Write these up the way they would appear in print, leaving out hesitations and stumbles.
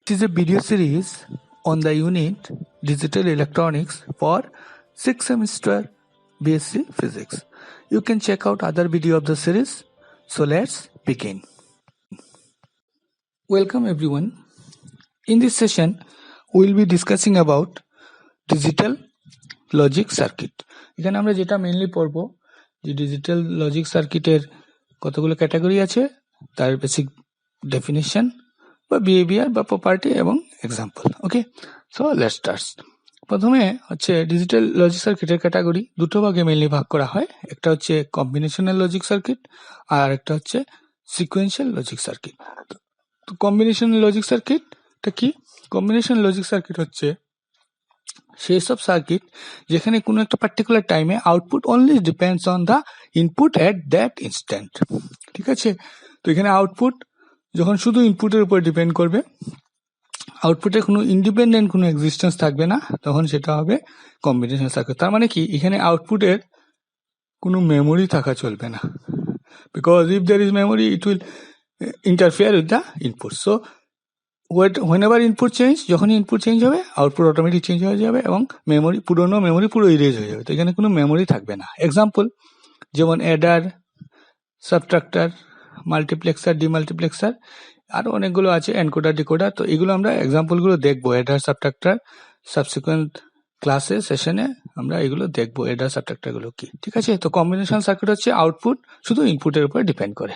It is a video series on the unit Digital Electronics for 6th semester BSc Physics. You can check out other video of the series. So let's begin. Welcome everyone. In this session, we will be discussing about digital logic circuit. এখানে আমরা যেটা mainly পড়বো যে digital logic সার্কিটের কতগুলো category আছে, তার basic definition বা বিহেভিয়ার বা প্রপার্টি এবং example. Okay, so let's start. প্রথমে হচ্ছে ডিজিটাল লজিক সার্কিটের ক্যাটাগরি দুটো ভাগে মেইনলি ভাগ করা হয়। একটা হচ্ছে কম্বিনেশনাল লজিক সার্কিট আর একটা হচ্ছে সিকোয়েন্সিয়াল লজিক সার্কিট। তো কম্বিনেশনাল লজিক সার্কিটটা কি? কম্বিনেশনাল লজিক সার্কিট হচ্ছে সেই সব সার্কিট যেখানে কোনো একটা পার্টিকুলার টাইমে output only depends on the input at that instant. ঠিক আছে, তো এখানে আউটপুট যখন শুধু ইনপুটের উপর ডিপেন্ড করবে, আউটপুটে কোনো ইন্ডিপেন্ডেন্ট কোনো এক্সিস্টেন্স থাকবে না, তখন সেটা হবে কম্বিনেশনাল সার্কিট। তার মানে কি, এখানে আউটপুটের কোনো মেমোরি থাকা চলবে না, because if there is memory it will interfere with the input. So whenever input change, যখনই ইনপুট চেঞ্জ হবে আউটপুট অটোমেটিক চেঞ্জ হয়ে যাবে এবং মেমোরি, পুরোনো মেমোরি পুরো ইরেজ হয়ে যাবে। তো এখানে কোনো মেমোরি থাকবে না। এক্সাম্পল যেমন অ্যাডার, সাবট্রাক্টার, মাল্টিপ্লেক্সার, ডিমাল্টিপ্লেক্সার, আরও অনেকগুলো আছে, এনকোডার, ডিকোডার। তো এগুলো আমরা এক্সাম্পলগুলো দেখবো অ্যাডার, সাবট্রাক্টার, সাবসিকুয়েন্ট ক্লাসে সেশনে আমরা এগুলো দেখবো অ্যাডার সাবট্রাক্টারগুলো কি। ঠিক আছে, তো কম্বিনেশন সার্কিট হচ্ছে আউটপুট শুধু ইনপুটের উপর ডিপেন্ড করে।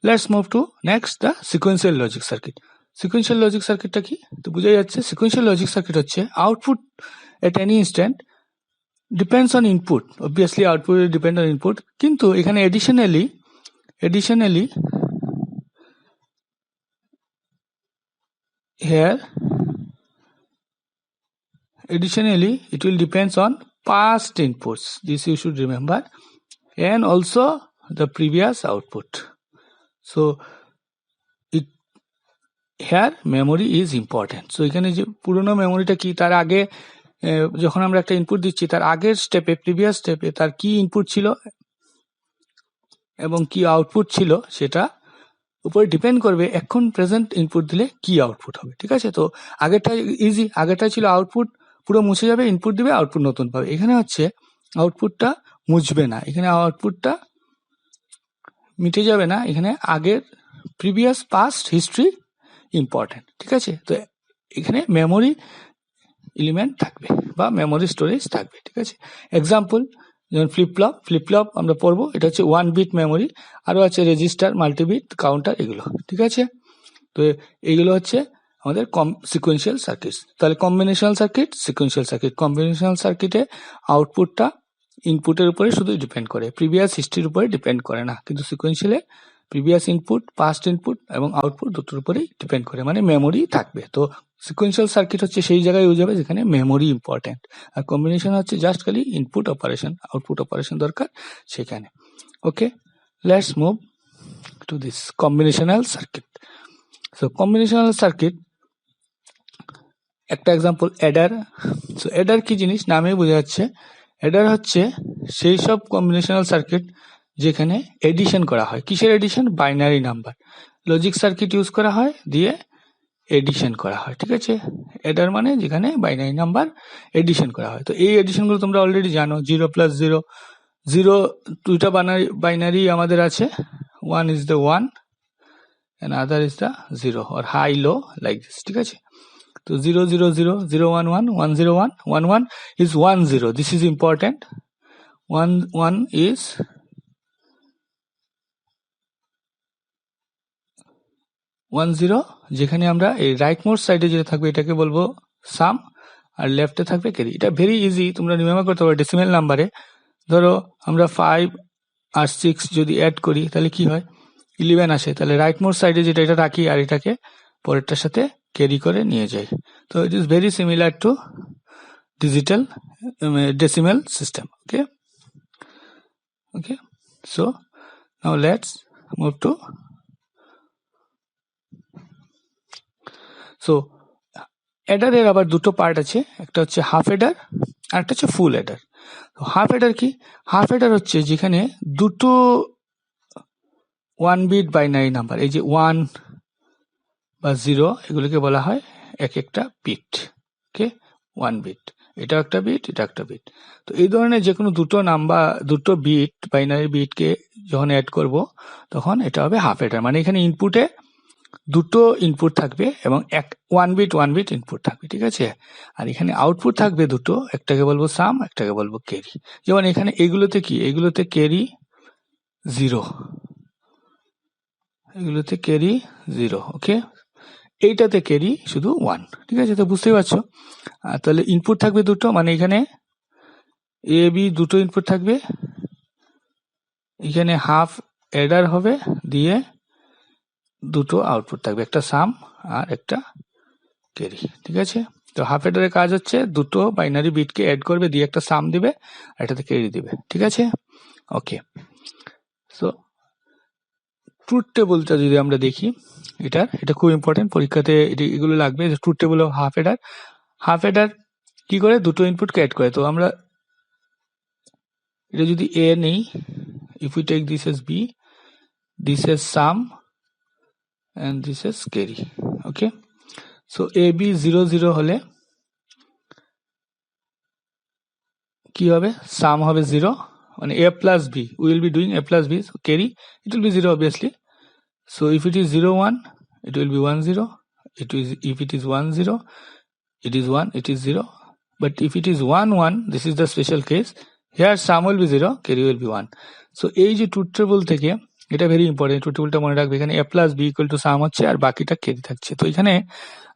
Let's move to next, the sequential logic circuit. Sequential logic সার্কিটটা কি? তো বোঝা যাচ্ছে সিকোয়েন্সিয়াল লজিক সার্কিট হচ্ছে output at any instant depends on input. Obviously output depend on input, কিন্তু এখানে additionally here it will depends on past inputs, this you should remember, and also the previous output. So it here memory is important. So এখানে যে পুরনো মেমোরিটা কি, তার আগে যখন আমরা একটা ইনপুট দিচ্ছি তার আগের স্টেপে, প্রিভিয়াস স্টেপে তার কি ইনপুট ছিল এবং কি আউটপুট ছিল সেটা উপরে ডিপেন্ড করবে এখন প্রেজেন্ট ইনপুট দিলে কি আউটপুট হবে। ঠিক আছে, তো আগেরটা ইজি, আগেরটা ছিল আউটপুট পুরো মুছে যাবে, ইনপুট দিবে, আউটপুট নতুন পাবে। এখানে হচ্ছে আউটপুটটা মুছবে না, এখানে আউটপুটটা মিটে যাবে না, এখানে আগের প্রিভিয়াস পাস্ট হিস্ট্রি ইম্পর্টেন্ট। ঠিক আছে, তো এখানে মেমোরি এলিমেন্ট থাকবে বা মেমোরি স্টোরেজ থাকবে। ঠিক আছে, এক্সাম্পল যেমন ফ্লিপফ্লপ আমরা পড়বো, এটা হচ্ছে 1 বিট মেমোরি, আরও আছে রেজিস্টার, মাল্টিবিট, কাউন্টার, এগুলো। ঠিক আছে, তো এইগুলো হচ্ছে আমাদের সিকোয়েন্সিয়াল সার্কিট। তাহলে combinational circuit, sequential circuit. Combinational সার্কিটে আউটপুটটা ইনপুটের উপরে শুধু ডিপেন্ড করে, প্রিভিয়াস হিস্ট্রির উপরে ডিপেন্ড করে না, কিন্তু সিকোয়েন্সিয়ালে প্রিভিয়াস ইনপুট, পাস্ট ইনপুট এবং আউটপুট দুটোর উপরেই ডিপেন্ড করে, মানে মেমোরি থাকবে। তো সিকোয়েন্সিয়াল সার্কিট হচ্ছে সেই জায়গায় ইউজ হবে যেখানে মেমোরি ইম্পর্টেন্ট, আর কম্বিনেশন হচ্ছে জাস্ট খালি ইনপুট অপারেশন, আউটপুট অপারেশন দরকার সেখানে। Okay, let's move to this combinational circuit. So combinational circuit একটা এক্সাম্পল অ্যাডার। সো অ্যাডার কি জিনিস, নামেই বোঝা যাচ্ছে। অ্যাডার হচ্ছে সেই সব কম্বিনেশনাল সার্কিট যেখানে এডিশন করা হয়। কিসের addition? Binary number. Logic circuit use করা হয়, দিয়ে এডিশন করা হয়। ঠিক আছে, অ্যাডার মানে যেখানে বাইনারি নাম্বার এডিশন করা হয়। তো এই এডিশনগুলো তোমরা অলরেডি জানো, 0+0, 0 দুইটা বাইনারি আমাদের আছে, 1 is the 1 and other is the 0 or high low like this. ঠিক আছে, তো 0 0 0 0 1 1 1 0 1 1 1 is 1 0. This is important. 1 1 is 1 0, যেখানে আমরা এই রাইট মোস্ট সাইডে যেটা থাকবে এটাকে বলবো সাম, আর লেফটে থাকবে ক্যারি। এটা ভেরি ইজি, তোমরা রিমেম্বার করতে পারো। ডেসিমেল নাম্বারে ধরো আমরা 5 আর 6 যদি অ্যাড করি তাহলে কি হয়, 11 আসে। তাহলে রাইট মোস্ট সাইডে যেটা এটা রাখি আর এটাকে পরেরটার সাথে ক্যারি করে নিয়ে যাই। তো it is very similar to digital decimal system. Okay, so now let's move to. So অ্যাডারের আবার দুটো পার্ট আছে, একটা হচ্ছে হাফ অ্যাডার আর একটা হচ্ছে ফুল অ্যাডার। হাফ অ্যাডার কি? হাফ অ্যাডার হচ্ছে যেখানে দুটো 1 বিট বাইনারি নাম্বার, এই যে 1 বা 0 এগুলোকে বলা হয় এক একটা বিট। ওকে, 1 বিট, এটা একটা বিট, এটা একটা বিট। তো এই ধরনের যে কোনো দুটো বিট, বাইনারি বিটকে যখন অ্যাড করব তখন এটা হবে হাফ অ্যাডার। মানে এখানে ইনপুটে দুটো ইনপুট থাকবে এবং 1 বিট ইনপুট থাকবে, ঠিক আছে। আর এখানে আউটপুট থাকবে দুটো, একটাকে বলবো সাম, একটাকে বলবো ক্যারি। যেমন এখানে এগুলোতে কি, এগুলোতে ক্যারি 0, এগুলোতে ক্যারি 0, ওকে। এইটাতে ক্যারি শুধু 1, ঠিক আছে। তো বুঝতেই পারছো। তাহলে ইনপুট থাকবে দুটো, মানে এখানে এ বি দুটো ইনপুট থাকবে, এখানে হাফ অ্যাডার হবে, দিয়ে দুটো আউটপুট থাকবে, একটা সাম আর একটা ক্যারি, ঠিক আছে। তো হাফ অ্যাডারের কাজ হচ্ছে দুটো বাইনারি বিটকে অ্যাড করবে, দিয়ে একটা সাম দিবে আর এটাতে ক্যারি দিবে, ঠিক আছে। ওকে, সো ট্রুথ টেবলটা যদি আমরা দেখি, এটা খুব ইম্পর্টেন্ট, পরীক্ষাতে এগুলো লাগবে। Truth table of half Eder কি করে, দুটো ইনপুটকে অ্যাড করে। তো আমরা এটা যদি এ নেই, if we take this as b, this as sum and this as carry, okay. So a b 0 0 হলে কি হবে, সাম হবে 0, মানে a plus b, we will be doing a plus b, so carry it will be 0 obviously. So if it is 0 1, it will be 1 0, if it is 1 0, it is 1, it is 0. But if it is 1 1, this is the special case, here sum will be 0, carry will be 1. So এই যে truth table থেকে, এটা very important, truth টেবলটা মনে রাখবে। এখানে a plus b equal to সাম হচ্ছে আর বাকিটা carry থাকছে। তো এখানে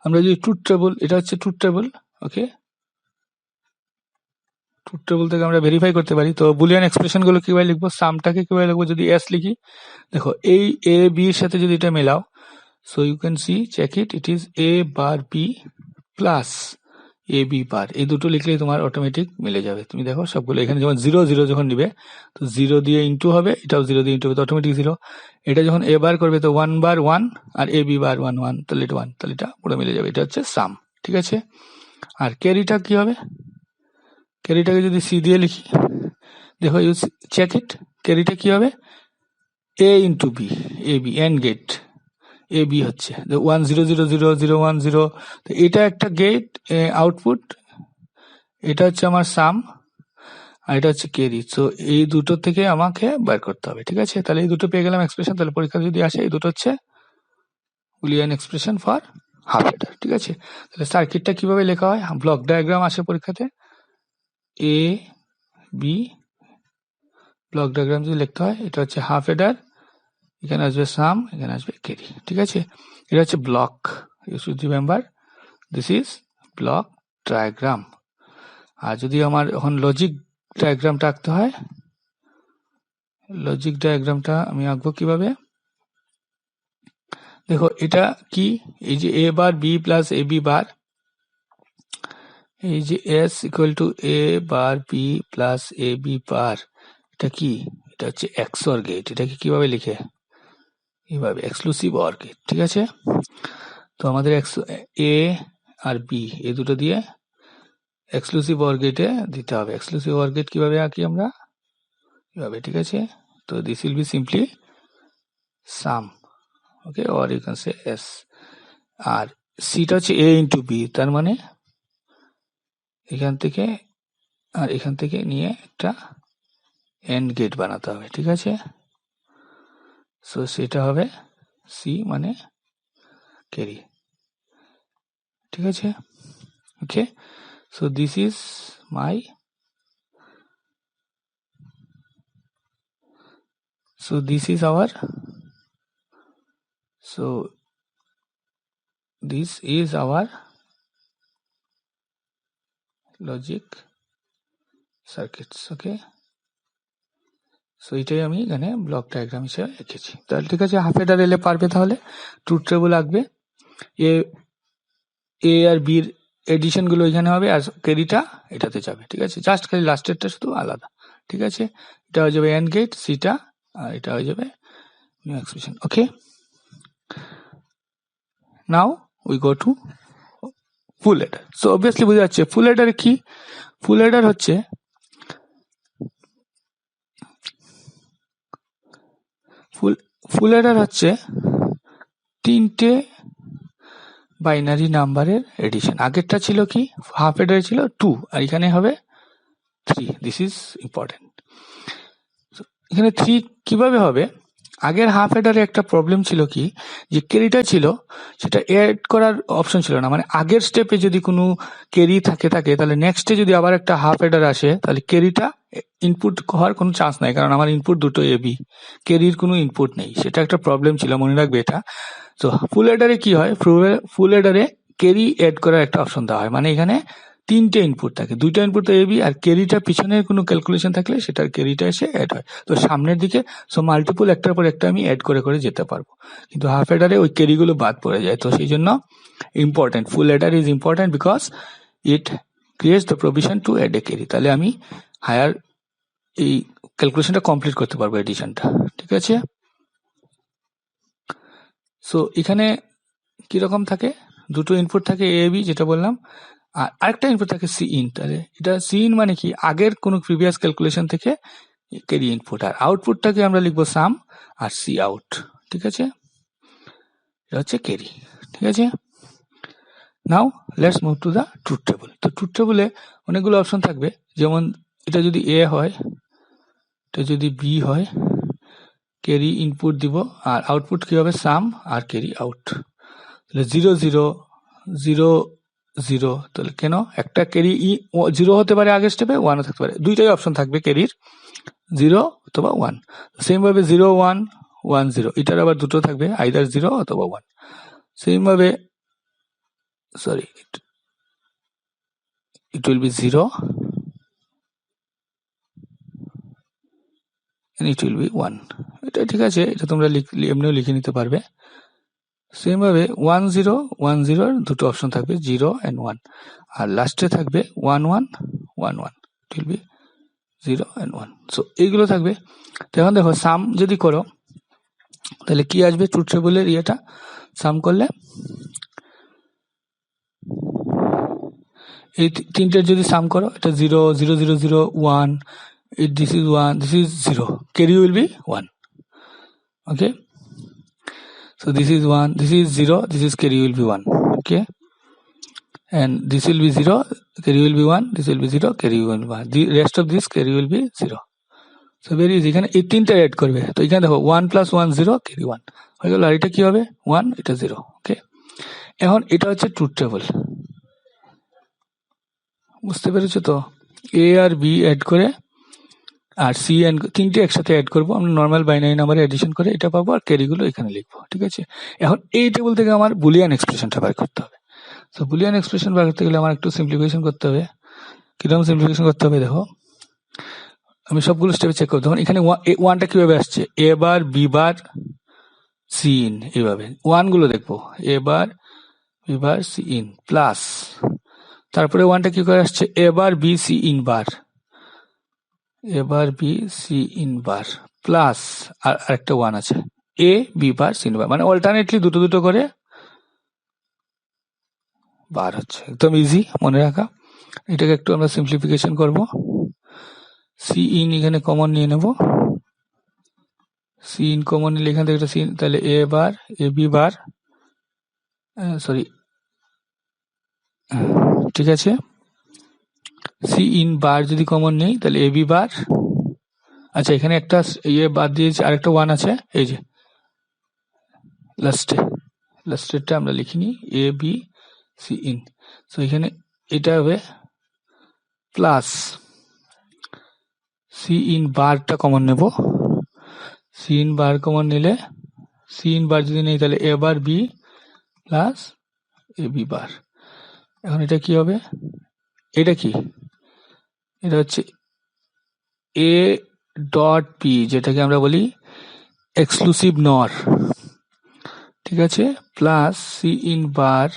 আমরা যদি ট্রুথ টেবল, এটা হচ্ছে ট্রুথ টেবল, ওকে। ট্রুথ টেবল থেকে আমরা ভেরিফাই করতে পারি। তো বুলিয়ান এক্সপ্রেশন গুলো কিভাবে লিখবো, সামটাকে কিভাবে লিখবো, যদি এস লিখি, দেখো এই এ বি এর সাথে যদি এটা মেলাও, so you can see, check it, it is A bar B plus A B bar, এই দুটো লিখলেই তোমার অটোমেটিক মিলে যাবে। তুমি দেখো সবগুলো এখানে যেমন 0 0 যখন নিবে, তো 0 দিয়ে ইন্টু হবে, এটাও 0 দিয়ে ইন্টু হবে, তো অটোমেটিক 0। এটা যখন এ বার করবে, তো 1 বার 1 আর এ বি বার 1 1, তাহলে এটা 1, তাহলে এটা পুরো মিলে যাবে, এটা হচ্ছে সাম, ঠিক আছে। আর ক্যারিটা কি হবে, ক্যারিটাকে যদি সি দিয়ে লিখি, দেখো ইউ চেক ইট, ক্যারিটা কি হবে, A into B, A B and gate, A B হচ্ছে 1 0 0 0 0 1 0, তো এটা একটা গেট আউটপুট, এটা হচ্ছে আমার সাম আর এটা হচ্ছে ক্যারি। সো এই দুটো থেকে আমাকে বার করতে হবে, ঠিক আছে। তাহলে এই দুটো পেয়ে গেলাম এক্সপ্রেশন। তাহলে পরীক্ষা যদি আসে, এই দুটো হচ্ছে Boolean expression for half Eder, ঠিক আছে। তাহলে সার্কিটটা কিভাবে লেখা হয়, ব্লক ডায়াগ্রাম আসে পরীক্ষাতে, এ বি ব্লক ডায়াগ্রাম যদি লিখতে হয়, এটা হচ্ছে হাফ অ্যাডার, এখানে আসবে সাম, এখানে আসবে ক্যারি, ঠিক আছে। এটা হচ্ছে block, you should remember this is block diagram. আর যদি আমার এখন লজিক ডায়াগ্রামটা আঁকতে হয়, লজিক ডায়াগ্রামটা আমি আঁকবো কিভাবে, দেখো এটা কি, এই যে A bar B plus A B bar, এই যে S equal to A bar B plus A B bar, এটা কি, এটা হচ্ছে এক্সঅর গেট। এটাকে কিভাবে লিখে, এইভাবে এক্সক্লুসিভ অর গেট, ঠিক আছে। তো আমাদের এ আর বি এই দুটো দিয়ে এক্সক্লুসিভ অর গেটে দিতে হবে। এক্সক্লুসিভ অর গেট কিভাবে আঁকি আমরা, এভাবে, ঠিক আছে। তো this will be simply sum, okay, or you can say S. আর সিটা হচ্ছে এ ইন্টু বি, তার মানে এখান থেকে আর এখান থেকে নিয়ে একটা এন্ড গেট বানাতে হবে, ঠিক আছে। সো সেটা হবে সি মানে ক্যারি, ঠিক আছে, okay. So this is my, so this is our, so this is our logic circuits, okay. So এটাই আমি এখানে ব্লক ডায়াগ্রাম হিসেবে এঁকেছি। তাহলে ঠিক আছে, হাফ অ্যাডার এলে পারবে, তাহলে ট্রুথ টেবল আঁকবে, এ আর বির এডিশন গুলো এখানে হবে আর ক্যারিটা এটাতে যাবে, ঠিক আছে। জাস্ট খালি লাস্টেরটা শুধু আলাদা, ঠিক আছে। এটা হয়ে যাবে এন্ড গেট সিটা, আর এটা হয়ে যাবে new expression, okay. Now we go to full Eder. So obviously বোঝা যাচ্ছে ফুল অ্যাডার কি, ফুল অ্যাডার হচ্ছে ফুল অ্যাডার হচ্ছে তিনটে বাইনারি নাম্বারের এডিশন। আগেরটা ছিল কি, হাফ এডারে ছিল 2 আর এখানে হবে 3। This is important. এখানে 3 কিভাবে হবে, আগের হাফ এডারে একটা প্রবলেম ছিল কি, যে ক্যারিটা ছিল সেটা এড করার অপশন ছিল না, মানে আগের স্টেপে যদি কোনো ক্যারি থাকে তাহলে নেক্সটে যদি আবার একটা হাফ এডার আসে তাহলে ক্যারিটা ইনপুট হওয়ার কোনো চান্স নাই, কারণ আমার ইনপুট দুটো এবি, ক্যারির কোনো ইনপুট নেই, সেটা একটা প্রবলেম ছিল, মনে রাখবে এটা। তো ফুল এডারে কি হয়, ফুল এডারে ক্যারি এড করার একটা অপশন দেওয়া হয়, মানে এখানে 3টে ইনপুট থাকে, 2টা ইনপুট তো এবি, আর ক্যারিটা পিছনের কোনো ক্যালকুলেশন থাকলে সেটার ক্যারিটা এসে অ্যাড হয়। তো সামনের দিকে সো মাল্টিপল একটার পর একটা আমি অ্যাড করে যেতে পারবো, কিন্তু হাফ এডারে ওই ক্যারিগুলো বাদ পড়ে যায়। তো সেই জন্য important, full adder is important because it creates the provision to add a carry, তাহলে আমি হায়ার এই ক্যালকুলেশনটা কমপ্লিট করতে পারবো, এডিশনটা। ঠিক আছে, সো এখানে কিরকম থাকে, দুটো ইনপুট থাকে এ বি যেটা বললাম, আর আরেকটা ইনপুট থাকে সি ইন। তাহলে এটা সি ইন মানে কি, আগের কোনো প্রিভিয়াস ক্যালকুলেশন থেকে ক্যারি ইনপুট, আর আউটপুটটাকে আমরা লিখবো সাম আর সি আউট। ঠিক আছে, এটা হচ্ছে ক্যারি। ঠিক আছে, নাও let's move to the truth table. তো ট্রুথ টেবলে অনেকগুলো অপশন থাকবে, যেমন এটা যদি এ হয়, এটা যদি বি হয়, ক্যারি ইনপুট দিব আর আউটপুট কি হবে, সাম আর ক্যারি আউট। তাহলে 0 0 0 0, তাহলে কেন, একটা ক্যারি 0 হতে পারে আগের স্টেপে, 1ও থাকতে পারে, দুইটাই অপশন থাকবে ক্যারির, 0 অথবা 1। সেম ভাবে 0 1 1 0, এটার আবার দুটো থাকবে, আইদার 0 অথবা 1। সেম ভাবে sorry, it will be 0 and it will be 1। এটা ঠিক আছে, এটা তোমরা এমনিও লিখে নিতে পারবে। সেম ভাবে 1 0 1 0 এর দুটো অপশন থাকবে, 0 and 1, আর লাস্টে থাকবে 1 1 1 1, it will be 0 and 1। So এইগুলো থাকবে। তো এখন দেখো সাম যদি করো তাহলে কি আসবে, ট্রুথ টেবলের ইয়েটা সাম করলে এই তিনটের যদি সাম করো, এটা 0 0 0 0 1, this is 1, this is 0, carry will be 1। okay, so this is 1, this is 0, this is carry will be 1। okay, and this will be 0, carry will be 1, this will be 0, carry will be 1, the rest of this carry will be 0। so very easy, এখানে এই তিনটা add করবে, তো এখানে দেখো 1 + 1 0, carry 1 হয়ে গেল, আর এটা কি হবে 1, এটা 0। ওকে, এখন এটা হচ্ছে ট্রুথ টেবল, বুঝতে পেরেছো তো, এ আর বি অ্যাড করে আর সি এন্ড তিনটে একসাথে অ্যাড করবো, আমরা নর্মাল বাইনারি নাম্বারে এডিশন করে এটা পাবো, আর ক্যারিগুলো এখানে লিখবো। ঠিক আছে, এখন এই টেবিল থেকে আমার বুলিয়ান এক্সপ্রেশনটা বার করতে হবে। তো বুলিয়ান এক্সপ্রেশন বার করতে গেলে আমার একটু সিম্পলিফিকেশন করতে হবে। কিরকম সিম্পলিফিকেশন করতে হবে, দেখো আমি সবগুলো স্টেপে চেক করবো। তখন এখানে ওয়ানটা কিভাবে আসছে, A bar B bar C in, এইভাবে ওয়ান গুলো দেখবো, A bar B bar C in plus, তারপরে ওয়ানটা কি করে আসছে, A bar B C in bar, এবার B C in bar plus আর একটা 1 আছে, A B bar C in bar, মানে অল্টারনেটলি দুটো দুটো করে বার হচ্ছে, একদম ইজি মনে রাখা। এটাকে একটু আমরা সিম্পলিফিকেশন করব, সি ইন এখানে কমন নিয়ে নেব, সি ইন কমন নিলে এখান থেকে একটা সি, তাহলে এ বার এ বি বার সরি, ঠিক আছে, সি ইন বার যদি কমন নেই তাহলে এ বি বার, আচ্ছা এখানে একটা ইয়ে বাদ দিয়েছি, আরেকটা 1 আছে, এই যে লাস্টেরটা আমরা লিখিনি, A B C in, so এখানে এটা হবে প্লাস সি ইন বারটা কমন নেব, সি ইন বার কমন নিলে, সি ইন বার যদি নেই তাহলে এ bar B plus A B বার। এখন এটা কি হবে, এটা কি, এটা হচ্ছে এ ডট বি, যেটাকে আমরা বলি এক্সক্লুসিভ নর। ঠিক আছে, প্লাস সি ইন বার,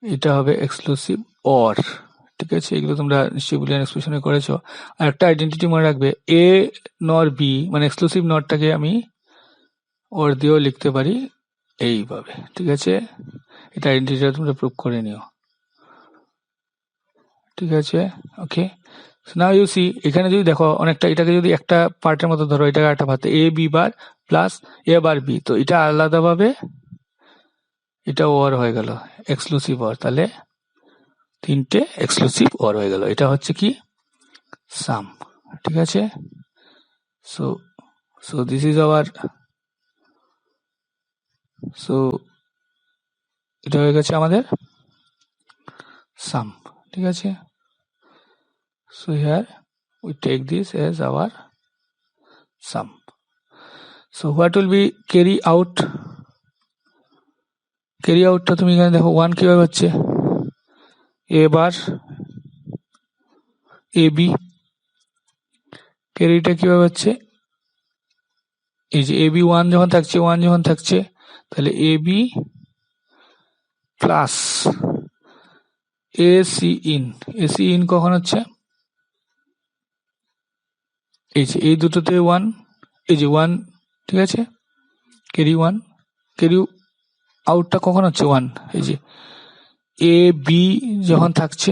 এটা হবে এক্সক্লুসিভ অর। ঠিক আছে, এগুলো তোমরা নিশ্চয়ই বুলিয়ান এক্সপ্রেশনে করেছো। আর একটা আইডেন্টিটি মনে রাখবে, এ নর বি মানে এক্সক্লুসিভ নরটাকে আমি অর দিয়েও লিখতে পারি এইভাবে। ঠিক আছে, এটা আইডেন্টিটিটা তোমরা প্রুভ করে নিও। ঠিক আছে, ওকে, নাও ইউ সি, এখানে যদি দেখো অনেকটা, এটাকে যদি একটা পার্টের মতো ধরো, এটাকে একটা পার্ট, এ বি বার প্লাস এ বার বি, তো এটা আলাদাভাবে এটা ওর হয়ে গেল এক্সক্লুসিভ ওর, তাহলে তিনটে এক্সক্লুসিভ ওর হয়ে গেল। এটা হচ্ছে কি সাম, ঠিক আছে। So so this is hour, so এটা হয়ে গেছে আমাদের সাম, ঠিক আছে। So here we take this as our sum. So what will be carry out? Carry out টা তুমি এখানে দেখো 1 কিভাবে হচ্ছে, a বার ab, ক্যারিটা কিভাবে হচ্ছে, এই যে ab 1 যখন থাকছে তাহলে ab প্লাস ac in কখন হচ্ছে, এই যে এই দুটোতে 1, এই যে 1, ঠিক আছে। ক্যারি 1, ক্যারি আউটটা কখন হচ্ছে 1, এই যে এ বি যখন থাকছে,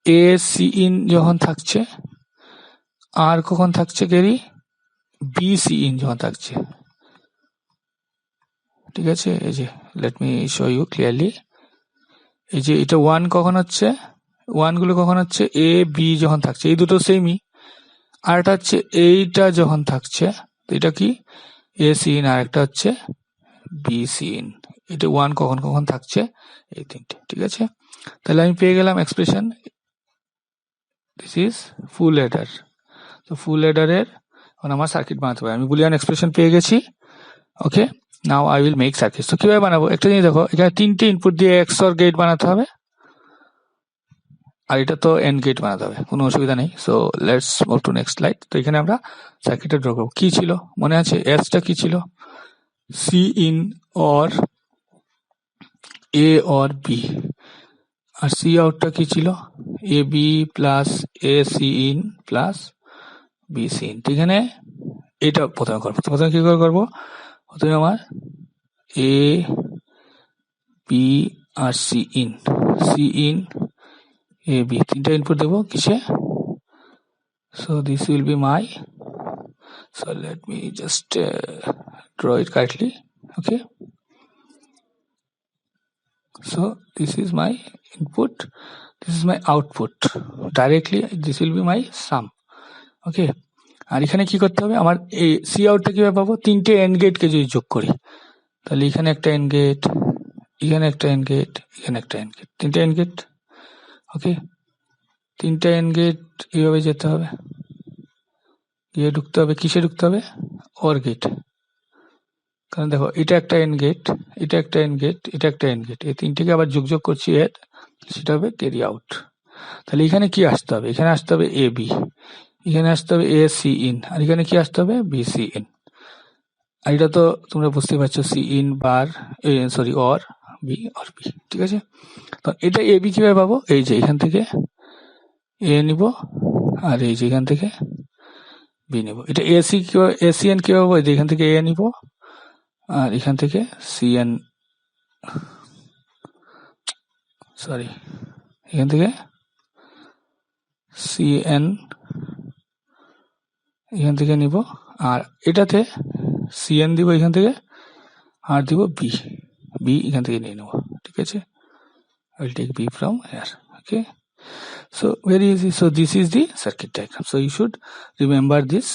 এ সি ইন যখন থাকছে, আর কখন থাকছে ক্যারি বি সি ইন যখন থাকছে, ঠিক আছে। এই যে let me show you clearly, এই যে এটা 1 কখন হচ্ছে, 1 গুলো কখন হচ্ছে এ বি যখন থাকছে, এই দুটো সেমই। আর একটা হচ্ছে এইটা যখন থাকছে, এটা কি এ সি ইন, আর একটা হচ্ছে বি সি ইন। এটা 1 কখন কখন থাকছে, এই তিনটে, ঠিক আছে। তাহলে আমি পেয়ে গেলাম expression, this is full Eder. তো ফুল অ্যাডারের এখন আমার সার্কিট বানাতে হবে, আমি বুলিয়ান এক্সপ্রেশন পেয়ে গেছি। Okay, now I will make circuit. তো কিভাবে বানাবো, একটা জিনিস দেখো, এখানে তিনটে ইনপুট দিয়ে এক্সঅর গেট বানাতে হবে, আর এটা তো এন্ড গেট বানাতে হবে, কোনো অসুবিধা নেই। So let's move to next slide. তো এখানে আমরা সার্কিটটা ড্র করবো। কি ছিল মনে আছে, এসটা কি ছিল, C in or A or B, আর সি আউটটা কি ছিল, A B plus A C in plus B C in. এখানে এটা প্রথমে করবো, প্রথমে কি করে করবো, প্রথমে আমার এ বি আর সি ইন এ বি তিনটা ইনপুট দেবো কিসে, so this will be my, so let me just draw it correctly. Okay, so this is my input, this is my output, directly this will be my sum. Okay, আর এখানে কি করতে হবে, আমার এই C আউটটা কিভাবে পাবো, তিনটে এন্ড গেটকে যদি যোগ করি, তাহলে এখানে একটা এন্ড গেট, এখানে একটা এন্ড গেট, এখানে একটা এন্ড গেট, তিনটে এন্ড গেট। ওকে, তিনটে এন্ড গেট এইভাবে যেতে হবে, গিয়ে ঢুকতে হবে, কিসে ঢুকতে হবে, ওর গেট। কারণ দেখো এটা একটা এন্ড গেট, এটা একটা এন্ড গেট, এটা একটা এন্ড গেট, এই তিনটেকে আবার যোগ করছি এর, সেটা হবে ক্যারি আউট। তাহলে এখানে কি আসতে হবে, এখানে আসতে হবে এ বি, এখানে আসতে হবে এ সি ইন, আর এখানে কি আসতে হবে বি সি ইন। আর এটা তো তোমরা বুঝতে পারছো, C in bar sorry or B, ঠিক আছে। তো এটা এ বি কিভাবে পাবো, এই যে এখান থেকে এ নিব, আর এই যে এখান থেকে বি নিব। এটা এসি কিভাবে, এসিএন কিভাবে পাবো, এখান থেকে এ নিব, আর এখান থেকে সিএন, সরি এখান থেকে সিএন এখান থেকে নিব, আর এটাতে সিএন দিব এখান থেকে, আর দিব বি, এখান থেকে নিয়ে নেব, ঠিক আছে। I will take B from here. Okay, so very easy. So this is the circuit diagram. So you should remember this,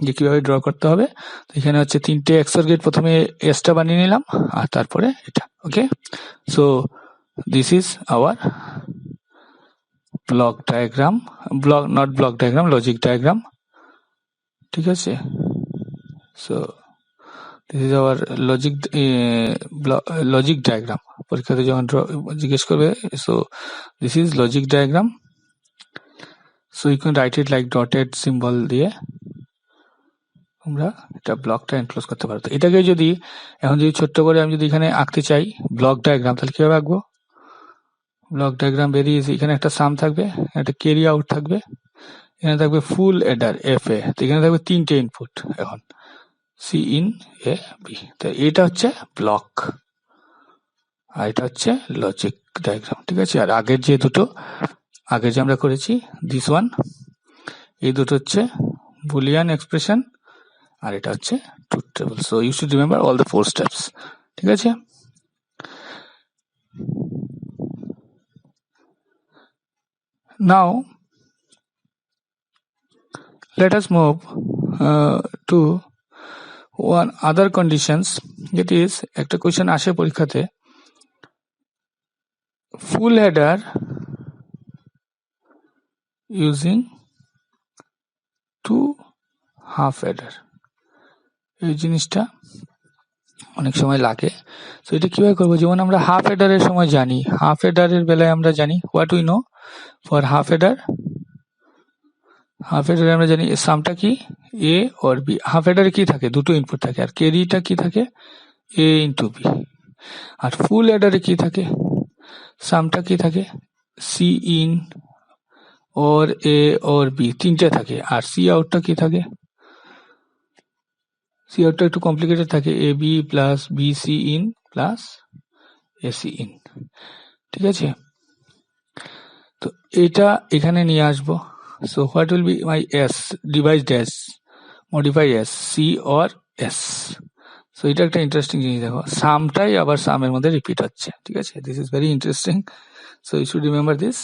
যে কিভাবে ড্র করতে হবে। তো এখানে হচ্ছে তিনটে এক্সর গেট, প্রথমে এসটা বানিয়ে নিলাম, আর তারপরে এটা। Okay, so this is our block diagram, logic diagram, ঠিক আছে। So this is our logic diagram, পরীক্ষাতে যখন জিজ্ঞেস করবে, so this is logic diagram. So you can write it like dotted symbol দিয়ে তোমরা এটা ব্লকটা এনক্লোজ করতে পারো। তো এটাকে যদি এখন যদি ছোট্ট করে আমি যদি এখানে আঁকতে চাই ব্লক ডায়াগ্রাম, তাহলে কিভাবে আঁকবো, ব্লক ডায়াগ্রাম ভেরি ইজি। এখানে একটা সাম থাকবে, একটা ক্যারি আউট থাকবে, এখানে থাকবে ফুল এডার এফ এ, তো এখানে থাকবে তিনটে ইনপুট, এখন সি ইন এ বি, তো এটা হচ্ছে ব্লক, আর এটা হচ্ছে লজিক ডায়াগ্রাম, ঠিক আছে। আর আগের যে দুটো আগে যে আমরা করেছি, দিস ওয়ান, এই দুটো হচ্ছে বুলিয়ান এক্সপ্রেশন, আর এটা হচ্ছে truth table. So you should remember all the 4 steps, ঠিক আছে। Now let us move to one other conditions. It is একটা কোয়েশ্চেন আসে পরীক্ষাতে, full adder using two half adder, এই জিনিসটা অনেক সময় লাগে। তো এটা কিভাবে করবো, যেমন আমরা হাফ হেডারের সময় জানি, হাফ হেডারের বেলায় আমরা জানি what we know for half adder. Half হেডারে আমরা জানি সামটা কি এ অর বি। হাফ হেডারে কি থাকে, দুটো ইনপুট থাকে, আর ক্যারিটা কি থাকে এ ইন্টু বি। আর ফুল হেডারে কি থাকে, সামটা কি থাকে সি ইন और ए और बी তিনটে থাকে, আর সি আউটটা কি থাকে, সি আউটটা একটু কমপ্লিকেটেড থাকে, A B plus B C in plus A C in. ঠিক আছে, তো এটা এখানে নিয়ে আসবো। So what will be my S devised S modify S C or S. সো এটা একটা ইন্টারেস্টিং জিনিস, দেখো সামটাই আবার সামের মধ্যে রিপিট হচ্ছে। ঠিক আছে, this is very interesting. So you should remember this.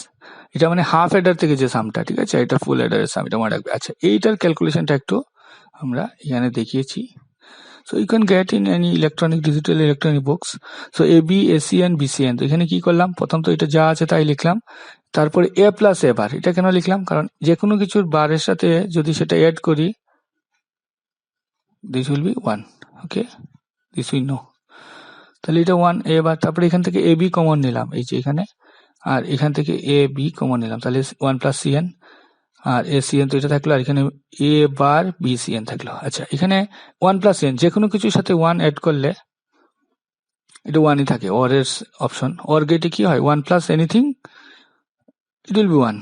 এটা মানে হাফ হেডার থেকে যে সামটা, ঠিক আছে, এটা ফুল হেডারের সাম, এটা মনে রাখবে। আচ্ছা, এইটার ক্যালকুলেশনটা একটু আমরা এখানে দেখিয়েছি। So you can get in any electronic digital electronic books. So A B ACN BCN, তো এখানে কি করলাম, প্রথম তো এটা যা আছে তাই লিখলাম, তারপরে এ প্লাস এ বার। এটা কেন লিখলাম, কারণ যে কোনো কিছুর বারের সাথে যদি সেটা অ্যাড করি this will be one. Okay, this we know, তাহলে এটা ওয়ান এ বার। তারপরে এখান থেকে এ বি কমন নিলাম, এই যে এখানে, আর এখান থেকে এ বি কমন নিলাম, তাহলে ওয়ান প্লাস সিএন, আর এ সিএন তো এটা থাকলো, আর এখানে এ বার বি সিএন থাকলো। আচ্ছা, এখানে ওয়ান প্লাস এন, যে কোনো কিছুর সাথে ওয়ান অ্যাড করলে এটা ওয়ানই থাকে, অর এর অপশন। অর গেটে কি হয়, one plus anything it will be one,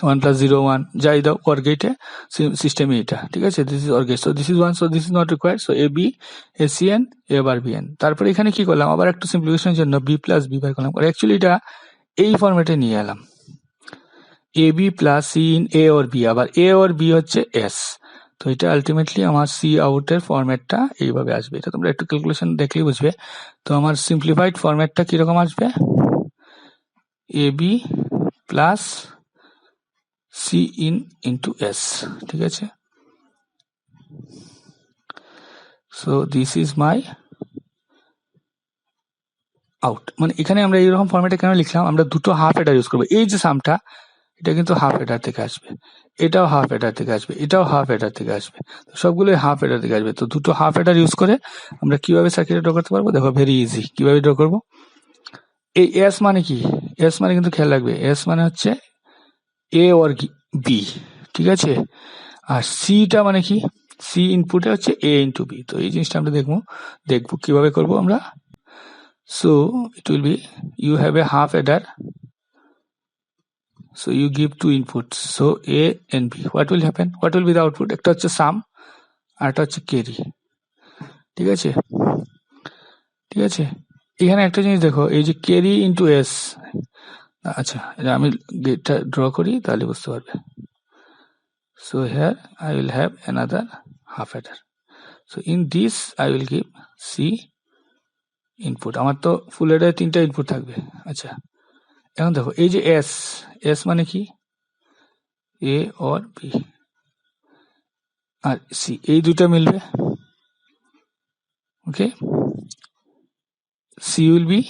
one plus zero one, যাই দাও অর গেটে সিস্টেমে এটা। ঠিক আছে, this is or gate, so this is one, so this is not required. So A B A C N A bar B N. তারপরে এখানে কি করলাম, আবার একটু সিম্পলিফিকেশনের জন্য বি প্লাস বি বাই করলাম, আর অ্যাকচুয়ালি এটা এই ফরম্যাটে নিয়ে এলাম, A B plus C in A और বি, আবার এ और বি হচ্ছে এস। তো এটা আলটিমেটলি আমার সি আউটের ফরম্যাটটা এইভাবে আসবে। এটা তোমরা একটু ক্যালকুলেশন দেখলেই বুঝবে। তো আমার সিম্পলিফাইড ফরম্যাটটা কিরকম আসবে, A B plus C in into S. ঠিক আছে, so this is my out. মানে এখানে আমরা এইরকম ফরম্যাটে কেন লিখলাম, আমরা দুটো হাফ হেডার ইউজ করবো। এই যে সামটা, এটা কিন্তু হাফ হেডার থেকে আসবে, এটাও হাফ হেডার থেকে আসবে, এটাও হাফ হেডার থেকে আসবে, সবগুলোই হাফ হেডার থেকে আসবে। তো দুটো হাফ হেডার ইউজ করে আমরা কিভাবে সার্কিট ড্র করতে পারবো, দেখো ভেরি ইজি। কিভাবে ড্র করবো, এই এস মানে কি, এস মানে কিন্তু খেয়াল রাখবে, এস মানে হচ্ছে এ और বি। ঠিক আছে, আর সিটা মানে কি, সি ইনপুটে হচ্ছে এ ইন্টু বি। তো এই জিনিসটা আমরা দেখবো কিভাবে করবো আমরা। So it will be, you have a half adder, so you give two inputs, so a and b. What will happen, what will be the output, একটা হচ্ছে সাম আর একটা হচ্ছে ক্যারি। ঠিক আছে, ঠিক আছে, এখানে একটা জিনিস দেখো, এই যে ক্যারি ইন্টু এস। আচ্ছা, এটা আমি গেটটা ড্র করি তাহলে বুঝতে পারবে। So here I will have another half adder, so in this I will give C input. আমার তো ফুল হেডারে তিনটা ইনপুট থাকবে। আচ্ছা, এখন দেখো এই যে এস, এস মানে কি এ और বি, আর সি, এই দুটো মিলবে। Okay, C will be,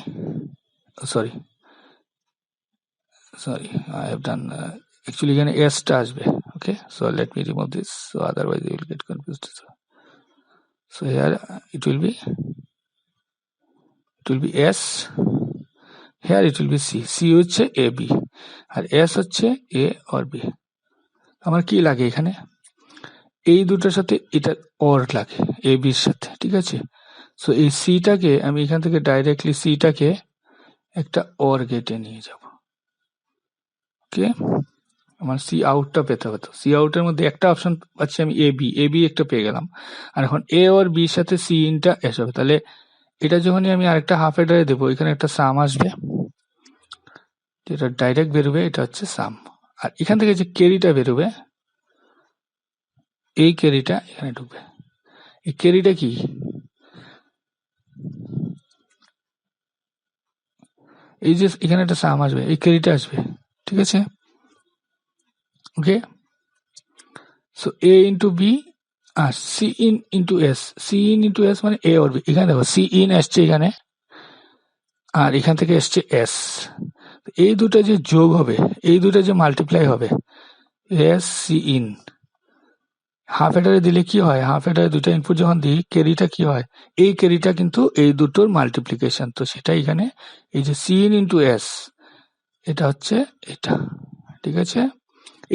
sorry I have done actually এখানে s টা আসবে। okay, so let me remove this, so otherwise you will get confused. So here it will be s, here it will be c, c হচ্ছে a b R s হচ্ছে a or b। আমার কি লাগে এখানে, এই দুটোর সাথে এটা অর লাগে এ বির সাথে। ঠিক আছে, সো এই সিটাকে আমি এখান থেকে ডাইরেক্টলি সিটাকে একটা অর গেটে নিয়ে যাব। ওকে, আমার সি আউটটা পেতে হতো, সি আউটের মধ্যে একটা অপশন পাচ্ছি আমি এ বি একটা পেয়ে গেলাম, আর এখন এ और বির সাথে সি ইনটা এস হবে। তাহলে এটা যখনই আমি আরেকটা হাফ হেডারে দেবো, এখানে একটা সাম আসবে, যেটা ডাইরেক্ট বেরোবে, এটা হচ্ছে সাম। আর এখান থেকে যে ক্যারিটা বেরোবে, এই ক্যারিটা এখানে ঢুকবে। এই ক্যারিটা কি, এই যে এখানে একটা সাম আসবে, এই ক্যারিটা আসবে। ঠিক আছে, okay, so A into B আর C in into S, C in into S মানে এ ওর বি। এখানে দেখো সি ইন এসছে এখানে, আর এখান থেকে এসছে এস। এই দুটো যে যোগ হবে, এই দুটো যে মাল্টিপ্লাই হবে, এস সি ইন, হাফ এডারে দিলে কি হয়, হাফ এডারে দুটো ইনপুট যখন দিই ক্যারিটা কি হয়, এই ক্যারিটা কিন্তু এই দুটোর মাল্টিপ্লিকেশন। তো সেটা এখানে এই যে সি ইন ইন্টু এস, এটা হচ্ছে এটা, ঠিক আছে।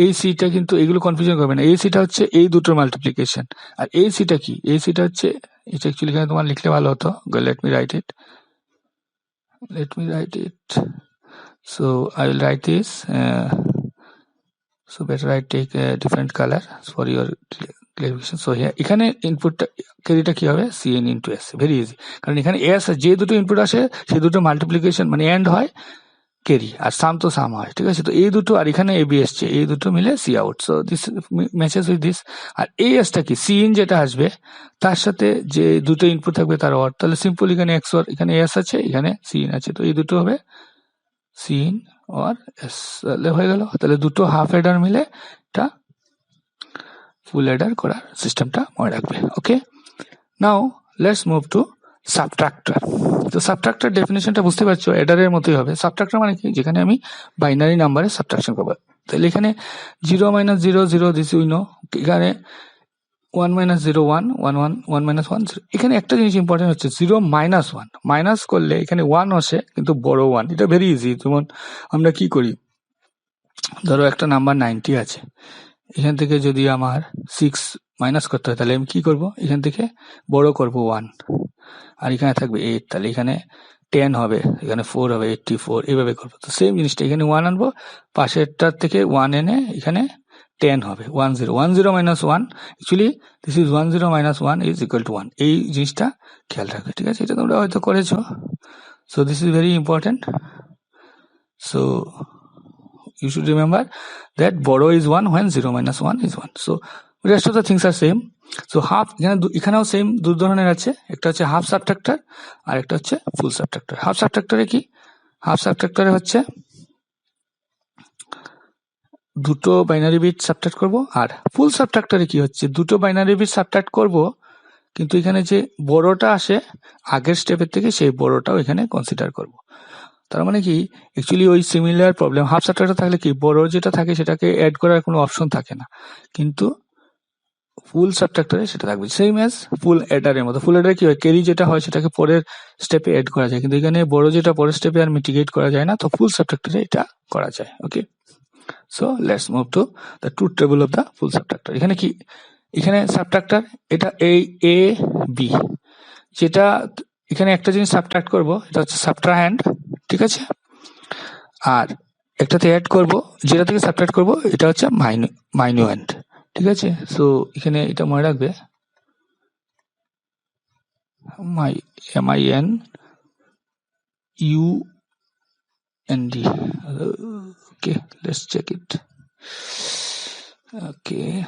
এই সিটা কিন্তু এগুলো কনফিউশন করবে না, এই সিটা হচ্ছে এই দুটোর মাল্টিপ্লিকেশন, আর এই সিটা কি, এই সিটা হচ্ছে এটা। অ্যাকচুয়ালি এখানে তোমার লিখলে ভালো হতো, let me right it, so I will write this, so better I take a different color for your clarification. So here এখানে ইনপুটটা ক্যারিটা কি হবে, cn into s, very easy, কারণ এখানে s যে দুটো ইনপুট আসে সেই দুটো মাল্টিপ্লিকেশন মানে এন্ড হয় ক্যারি, আর সাম তো সাম হয়, ঠিক আছে। তো এই দুটো আর এখানে এ বি এসছে, এই দুটো মিলে C out, so this matches with this. আর এই এসটা কি, সি ইন যেটা আসবে তার সাথে যে দুটো ইনপুট থাকবে তার অর, তাহলে সিম্পল এখানে এক্স অর, এখানে এস আছে এখানে সি ইন আছে, তো এই দুটো হবে সি ইন অর এস, তাহলে হয়ে গেল। তাহলে দুটো হাফ এডার মিলে এটা ফুল এডার করার সিস্টেমটা মনে রাখবে। Okay, now let's move to subtractor. তো সাবট্রাক্টর ডেফিনেশনটা বুঝতে পারছো, এডারের মতোই হবে। সাবট্রাক্টর মানে কি, যেখানে আমি বাইনারি নাম্বারে সাবট্রাকশন করবো। তাহলে এখানে 0 - 0 0 দিস উই নো, এখানে 1 - 0 1 1 1 1 - 1 0। এখানে একটা জিনিস ইম্পর্টেন্ট হচ্ছে 0 - 1, মাইনাস করলে এখানে 1 আসে কিন্তু বড় 1, এটা ভেরি ইজি। যেমন আমরা কি করি, ধরো একটা নাম্বার 90 আছে, এখান থেকে যদি আমার 6 মাইনাস করতে হয় তাহলে আমি কি করব, এখান থেকে বড় করব 1, আর এখানে থাকবে 8, তাহলে এখানে 10 হবে, এখানে 4 হবে, 84, এইভাবে করবো। তো সেম জিনিসটা এখানে 1 আনবো, পাশেরটার থেকে 1 এনে এখানে 10 হবে, 1 0 1 0 - 1, actually this is 1 0 - 1 is equal to 1, এই জিনিসটা খেয়াল রাখবে, ঠিক আছে। এটা তোমরা হয়তো করেছো, so this is very important. So you should remember that borrow is 1 when 0 - 1 is 1. So rest of the things are same. So half, এখানেও সেম দু ধরনের আছে, একটা হচ্ছে হাফ সাবট্রাক্টর আর একটা হচ্ছে ফুল সাবট্রাক্টর। হাফ সাবট্রাক্টরে কি, হাফ সাবট্রাক্টরে হচ্ছে দুটো বাইনারি বিট সাবট্রাক্ট করব, আর ফুল সাবট্রাক্টরে কি হচ্ছে দুটো বাইনারি বিট সাবট্রাক্ট করব, কিন্তু এখানে যে বড়টা আসে আগের স্টেপের থেকে সেই বড়টাও এখানে কনসিডার করব। তার মানে কি, অ্যাকচুয়ালি ওই সিমিলার প্রবলেম, হাফ সাবট্রাক্টর থাকলে কি বড় যেটা থাকে সেটাকে অ্যাড করার কোনো অপশন থাকে না, কিন্তু ফুল সাবট্রাক্টরে সেটা থাকবে, সেম অ্যাজ ফুল এডারের মতো। ফুল এডারে কি হয়, ক্যারি যেটা হয় সেটাকে পরের স্টেপে অ্যাড করা যায়, কিন্তু এখানে বড় যেটা পরের স্টেপে আর মিটিগেট করা যায় না, তো ফুল সাবট্রাক্টরে এটা করা যায়। Okay, so let's move to the truth table of the full subtractor. এখানে কি, এখানে সাবট্রাক্টর এটা এই এ বি, যেটা এখানে একটা জিনিস সাবট্রাক্ট করব, এটা হচ্ছে সাবট্রাহ্যান্ড, ঠিক আছে। আর একটাতে অ্যাড করব, যেটা থেকে সাবট্রাক্ট করব এটা হচ্ছে মাইনুয়েন্ট, ঠিক আছে। সো এখানে এটা মনে রাখবে, MINUND. Okay, let's check it. Okay,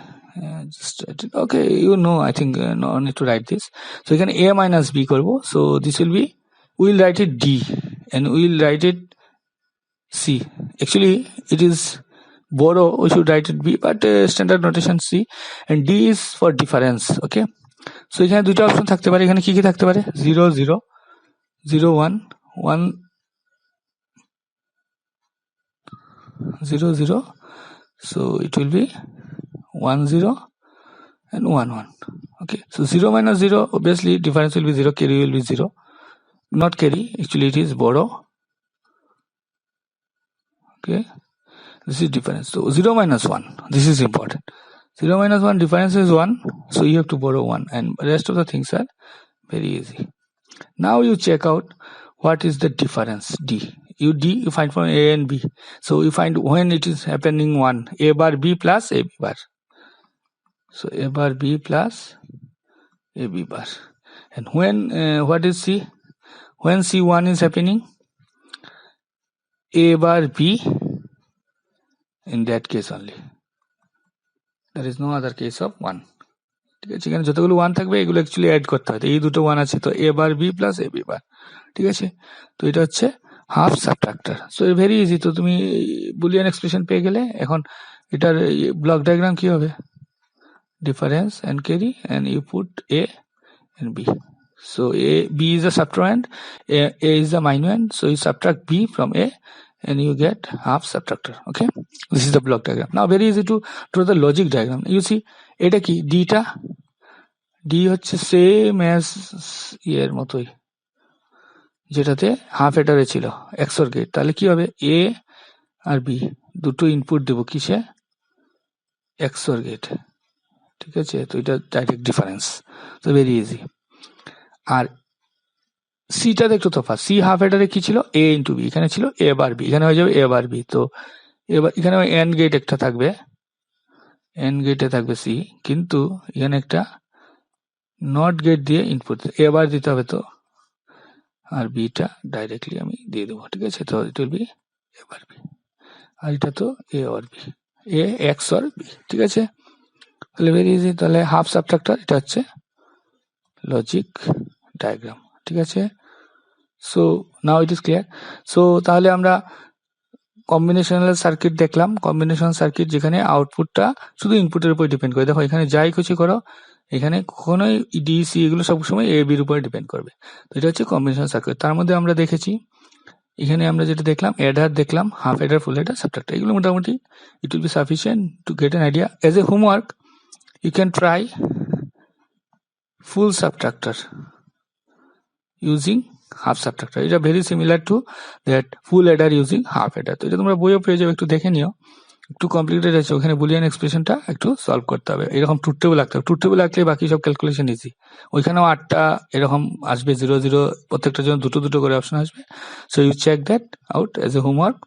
just write it. Okay, you know, I think no need to write this. So এখানে a minus b করব, so this will be, we will write it d and we will write it c. Actually it is borrow, we should write it b, but standard notation c, and d is for difference. Okay, so এখানে দুটো option থাকতে পারে, এখানে কি কি থাকতে পারে, 0 0 0 1 1 0 0, so it will be 1 0 and 1 1. Okay, so 0 - 0, obviously difference will be 0, carry will be 0, not carry, actually it is borrow. Okay, this is difference, so 0 - 1, this is important. 0 - 1 difference is 1, so you have to borrow 1, and rest of the things are very easy. Now you check out what is the difference, d. You find from a and b, so you find when it is happening 1, a bar b plus a b bar, so a bar b plus a b bar. And when what is c, when c1 is happening, a bar b, in that case only, there is no other case of 1, ঠিক আছে। এখানে যতগুলো 1 থাকবে এগুলো actually add করতে হয়, এই দুটো 1 আছে, তো a bar b plus a b bar, ঠিক আছে। তো এটা হচ্ছে half subtractor, so very easy. তো তুমি বুলিয়ান এক্সপ্রেশন পেয়ে গেলে, এখন এটার ব্লক ডায়াগ্রাম কি হবে? Difference and carry, and you put A and B. So B is a subtrahend, A is the minuend, so you subtract B from A and you get half subtractor. Okay, this is the block diagram. Now very easy to draw the logic diagram. You see এটা কি D টা, D হচ্ছে same as এর মতোই যেটাতে half এডারে ছিল XOR gate. তাহলে কি হবে, A আর B দুটো ইনপুট দেবো কিসে, XOR গেট। ঠিক আছে, তো এটা ডাইরেক্ট ডিফারেন্স, তো ভেরি ইজি। আর সিটা দেখছো তো ফার্স্ট, সি হাফ এডারে কি ছিল, এ ইন্টু বি, এখানে ছিল এ বার বি, এখানে হয়ে যাবে এ বার বি। তো এবার এখানে এন গেট একটা থাকবে, এন গেটে থাকবে সি, কিন্তু এখানে একটা নট গেট দিয়ে ইনপুট এ বার দিতে হবে, তো আর বিটা ডাইরেক্টলি আমি দিয়ে দেবো। ঠিক আছে, তো it will be A bar B, আর এটা তো A or B, A XOR B. ঠিক আছে, তাহলে ভেরি ইজি। তাহলে হাফ সাবট্রাক্টর, এটা হচ্ছে লজিক ডায়াগ্রাম। ঠিক আছে, so now it is clear. So তাহলে আমরা কম্বিনেশনাল সার্কিট দেখলাম, কম্বিনেশন সার্কিট যেখানে আউটপুটটা শুধু ইনপুটের উপর ডিপেন্ড করে। দেখো এখানে যাই কিছু করো, এখানে কখনোই ডিসি এগুলো সবসময় এ বির উপরে ডিপেন্ড করবে। তো এটা হচ্ছে কম্বিনেশন সার্কিট। তার মধ্যে আমরা দেখেছি, এখানে আমরা যেটা দেখলাম, অ্যাডার দেখলাম, হাফ অ্যাডার, ফুল অ্যাডার, সাবট্রাক্টর, এগুলো মোটামুটি ইট will B sufficient to get an idea. Age a homework you can try full subtractor using half subtractor. এটা very similar to that full adder using half adder. তো এটা তোমরা বইও পেয়ে যাবে, একটু দেখে নিও, একটু কমপ্লিকেটেড আছে। ওখানে বুলিয়ান এক্সপ্রেশনটা একটু সলভ করতে হবে, এরকম ট্রুথ টেবিল রাখতে হবে। ট্রুথ টেবিল রাখলে বাকি সব ক্যালকুলেশন ইজি। ওইখানেও 8টা এরকম আসবে, 0 0, প্রত্যেকটার জন্য দুটো দুটো করে অপশন আসবে। So you check that out as a homework.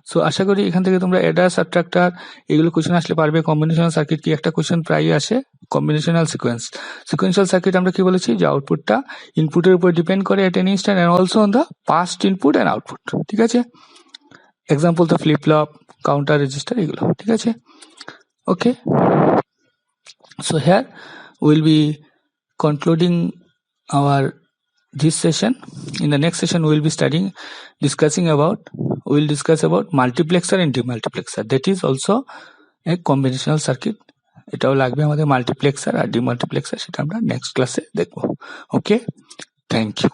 So আশা করি এখান থেকে তোমরা অ্যাডার, সাবট্রাক্টর এগুলো কোশ্চেন আসলে পারবে। কম্বিনেশনাল সার্কিট কি একটা কোশ্চেন প্রায়ই আসে, কম্বিনেশনাল সিকোয়েন্স। সিকোয়েন্সিয়াল সার্কিট আমরা কি বলেছি, যে আউটপুটটা ইনপুটের উপর ডিপেন্ড করে at any instant and also on the past input and output. ঠিক আছে, এক্সাম্পল তো ফ্লিপ ফ্লপ, কাউন্টার, রেজিস্টার, এগুলো। ঠিক আছে, okay. So here will be concluding our this session. In the next session we will be discuss about multiplexer and demultiplexer, that is also a combinational circuit. এটাও লাগবে আমাদের, multiplexer আর demultiplexer, সেটা আমরা next ক্লাসে দেখবো। ওকে, থ্যাংক ইউ।